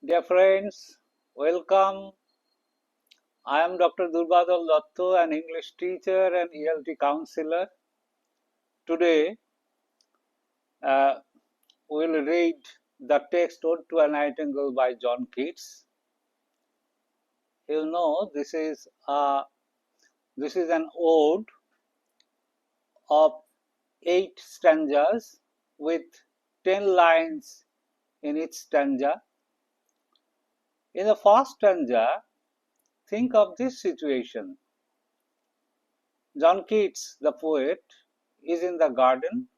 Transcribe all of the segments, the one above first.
Dear friends, welcome. I am Dr. Durbadal Datta, an English teacher and ELT counselor. Today, uh, we will read the text Ode to a Nightingale by John Keats. You know, this is an ode of 8 stanzas with 10 lines in each stanza. In the first stanza, think of this situation. John Keats, the poet, is in the garden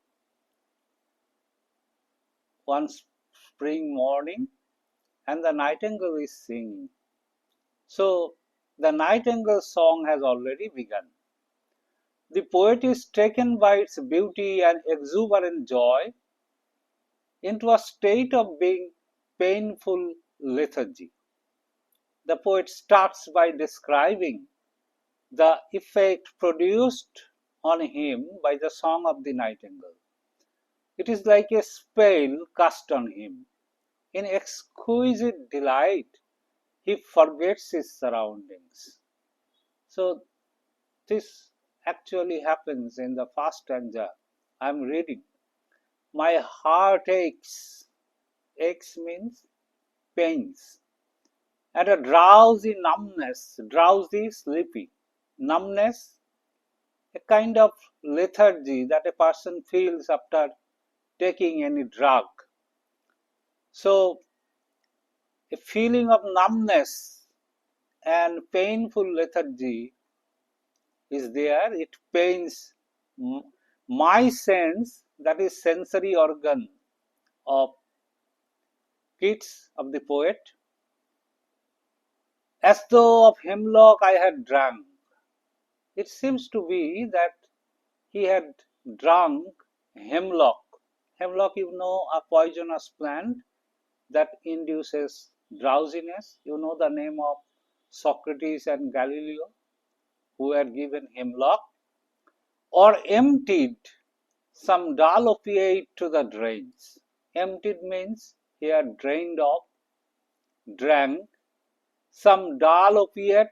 one spring morning and the nightingale is singing. So the nightingale song has already begun. The poet is taken by its beauty and exuberant joy into a state of being painful lethargy. The poet starts by describing the effect produced on him by the song of the nightingale. It is like a spell cast on him. In exquisite delight, he forgets his surroundings. So this actually happens in the first stanza. I'm reading. My heart aches. Aches means pains. And a drowsy numbness, drowsy, sleepy. Numbness, a kind of lethargy that a person feels after taking any drug. So a feeling of numbness and painful lethargy is there. It pains my sense, that is sensory organ of Keats, of the poet, as though of hemlock I had drunk. It seems to be that he had drunk hemlock. Hemlock, you know, a poisonous plant that induces drowsiness. You know the name of Socrates and Galileo, who were given hemlock, or emptied some dull opiate to the drains. Emptied means he had drained off, drank some dull opiate,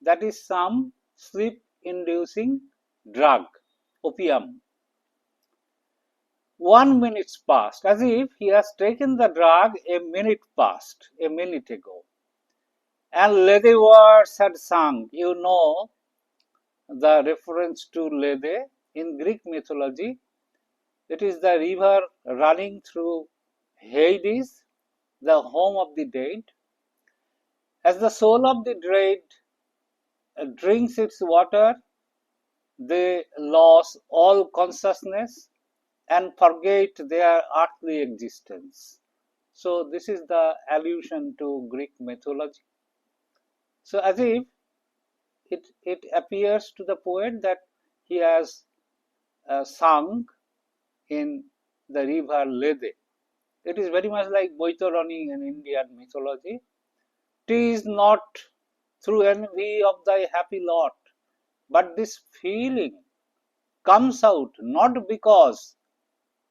that is some sleep inducing drug, opium. 1 minute passed, as if he has taken the drug a minute past, a minute ago. And Lethewards had sung. You know the reference to Lethe in Greek mythology. It is the river running through Hades, the home of the dead. As the soul of the dead drinks its water, they lose all consciousness and forget their earthly existence. So this is the allusion to Greek mythology. So as if it appears to the poet that he has sung in the river Lethe. It is very much like Boitarani in Indian mythology. 'Tis not through envy of thy happy lot, but this feeling comes out not because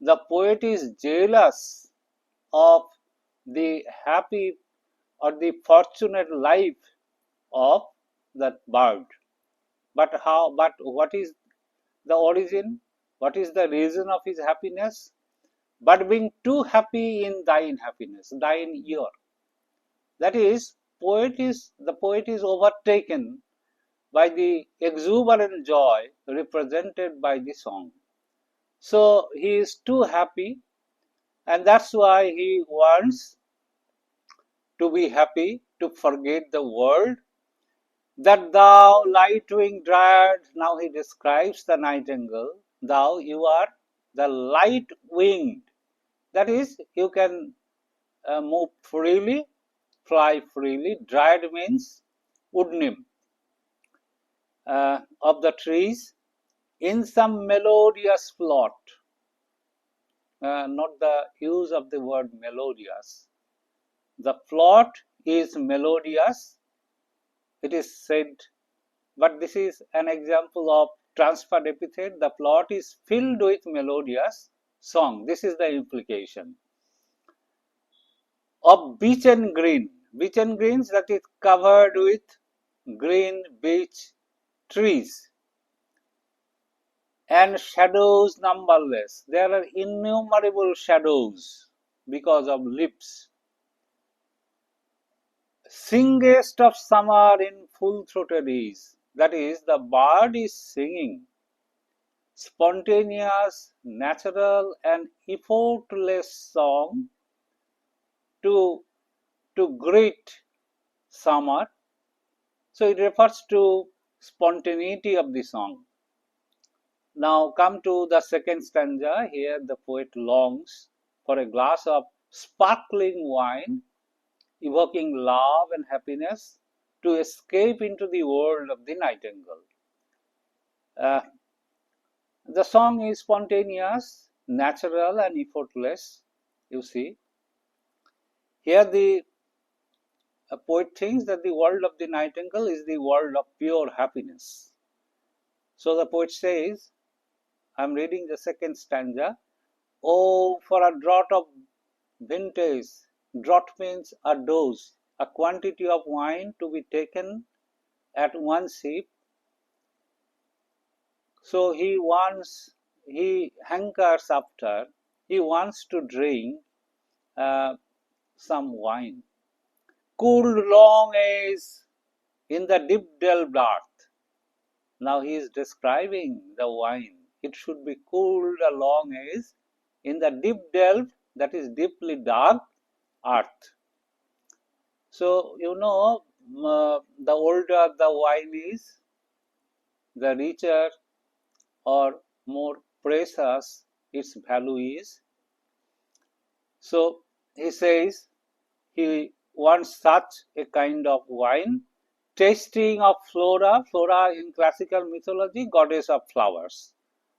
the poet is jealous of the happy or the fortunate life of that bird, but what is the origin? What is the reason of his happiness? But being too happy in thine happiness, thine ear. That is, the poet is overtaken by the exuberant joy represented by the song. So he is too happy, and that's why he wants to be happy, to forget the world. That thou light-winged dryad, now he describes the nightingale, thou, you are the light-winged. That is, you can move freely, fly freely. Dryad means wood nymph of the trees in some melodious plot. Not the use of the word melodious. The plot is melodious, it is said, but this is an example of transferred epithet. The plot is filled with melodious song. This is the implication. of beach and green. Beach and greens, that is covered with green beech trees, and shadows numberless. There are innumerable shadows because of leaves. Singest of summer in full-throated is, that is, the bird is singing spontaneous, natural, and effortless song to greet summer. So it refers to spontaneity of the song. Now come to the second stanza. Here the poet longs for a glass of sparkling wine, evoking love and happiness, to escape into the world of the nightingale. Uh, the song is spontaneous, natural, and effortless. You see, here the poet thinks that the world of the nightingale is the world of pure happiness. So the poet says, I'm reading the second stanza. Oh, for a draught of vintage. Draught means a dose, a quantity of wine to be taken at one sip. So he hankers after, he wants to drink some wine. Cooled long as in the deep delved earth. Now he is describing the wine. It should be cooled a long as in the deep delved, that is deeply dark earth. So, the older the wine is, the richer or more precious its value is. So, he says he wants such a kind of wine, tasting of Flora. Flora in classical mythology, goddess of flowers.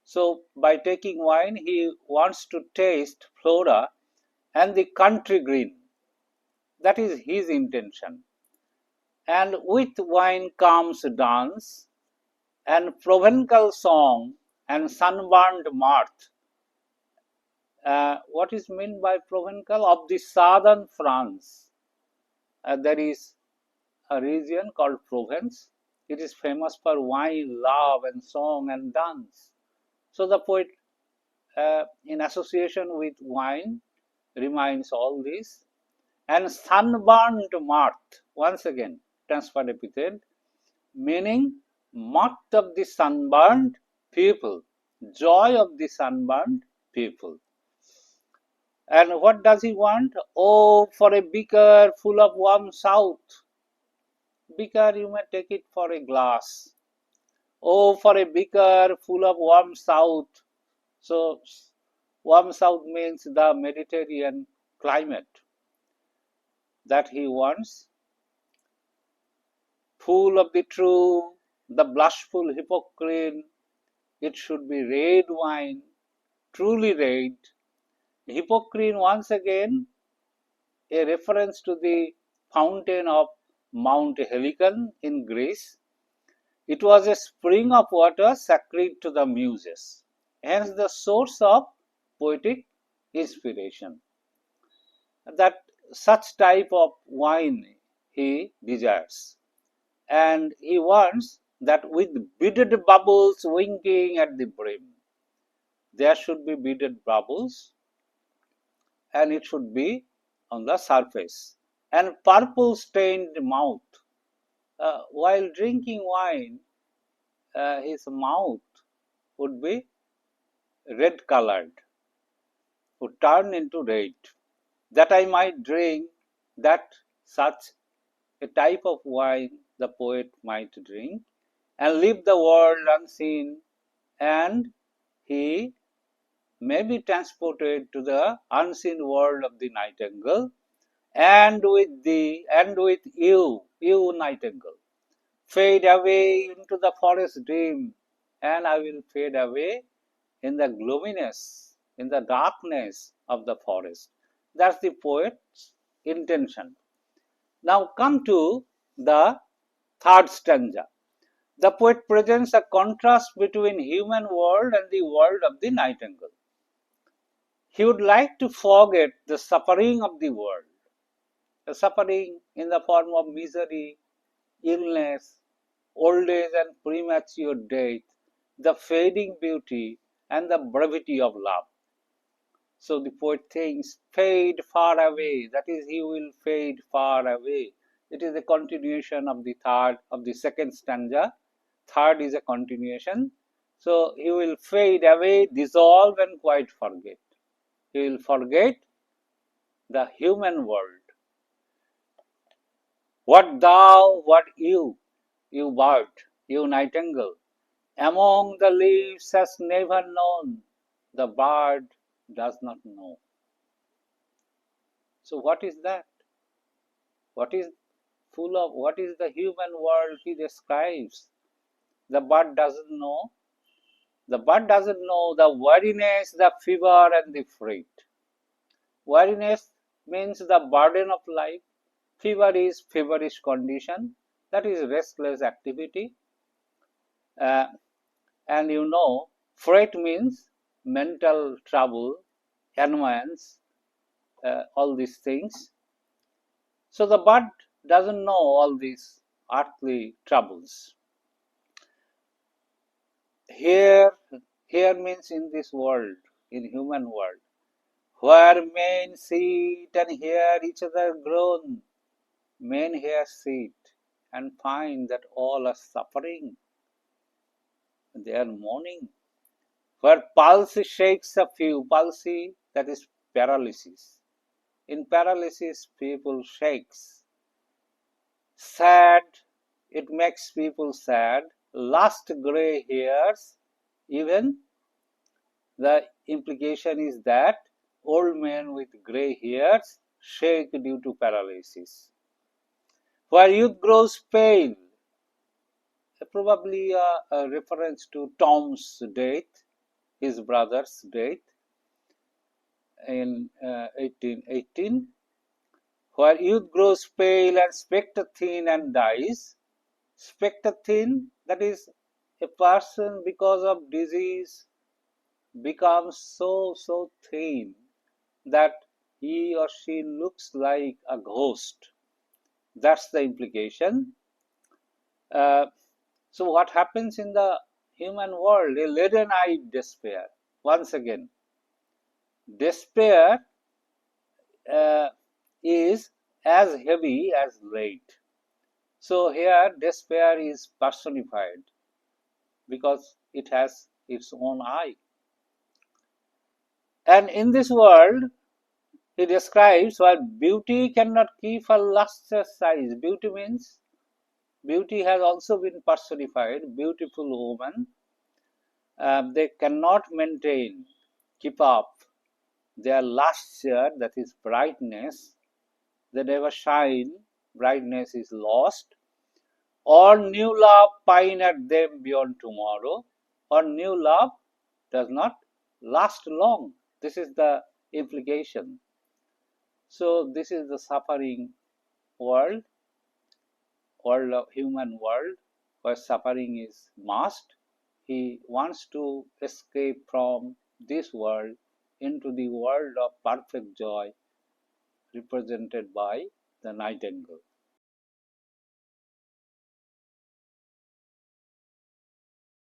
So, by taking wine, he wants to taste Flora and the country green. That is his intention. And with wine comes dance and Provencal song and sunburned mirth. What is meant by Provencal? Of the southern France, there is a region called Provence. It is famous for wine, love, and song and dance. So the poet, in association with wine, reminds all this. And sunburned mirth, once again, transferred epithet, meaning mirth of the sunburned people, joy of the sunburned people. And what does he want? Oh, for a beaker full of warm south. Beaker, you may take it for a glass. Oh, for a beaker full of warm south. So, warm south means the Mediterranean climate that he wants. Full of the true, the blushful hypocrite. It should be red wine, truly red. Hypocrite, once again, a reference to the fountain of Mount Helicon in Greece. It was a spring of water sacred to the muses, hence the source of poetic inspiration. That such type of wine he desires, and he wants that with beaded bubbles winking at the brim. There should be beaded bubbles, and it should be on the surface, and purple stained mouth. While drinking wine, his mouth would be red colored, would turn into red. That I might drink that such a type of wine the poet might drink and leave the world unseen, and he may be transported to the unseen world of the nightingale, and with you nightingale, fade away into the forest dream, and I will fade away in the gloominess, in the darkness of the forest. That's the poet's intention. Now come to the third stanza. The poet presents a contrast between human world and the world of the nightingale. He would like to forget the suffering of the world The suffering in the form of misery, illness, old age and premature death, the fading beauty and the brevity of love. So the poet thinks, fade far away, that is, he will fade far away. It is a continuation of the second stanza. Third is a continuation. So he will fade away, dissolve, and quite forget. He will forget the human world. What thou, what you bird, you nightingale, among the leaves has never known, the bird does not know. So what is that? What is what is the human world he describes? The bird doesn't know. The bird doesn't know the weariness, the fever, and the freight. Weariness means the burden of life. Fever is feverish condition, that is restless activity. Uh, and freight means mental trouble, annoyance, all these things. So the bird doesn't know all these earthly troubles. Here, here means in this world, in human world, where men sit and hear each other groan, men here sit and find that all are suffering, they are mourning. Where palsy shakes a few, palsy that is paralysis. In paralysis, people shakes. Sad, it makes people sad. Last gray hairs, even the implication is that old men with gray hairs shake due to paralysis. Where youth grows pale, probably a reference to Tom's death, his brother's death in 1818. Where youth grows pale and spectre thin and dies. Spectre thin, that is, a person because of disease becomes so thin that he or she looks like a ghost. That's the implication. So what happens in the human world? A leaden-eyed despair. Once again, despair is as heavy as lead. So here despair is personified because it has its own eye. And in this world, he describes where beauty cannot keep her lustrous size. Beauty means beauty has also been personified. Beautiful woman, they cannot keep up their luster, that is brightness. They never shine. Brightness is lost. Or new love pine at them beyond tomorrow. Or new love does not last long. This is the implication. So this is the suffering world of human world, where suffering is must. He wants to escape from this world into the world of perfect joy represented by the nightingale.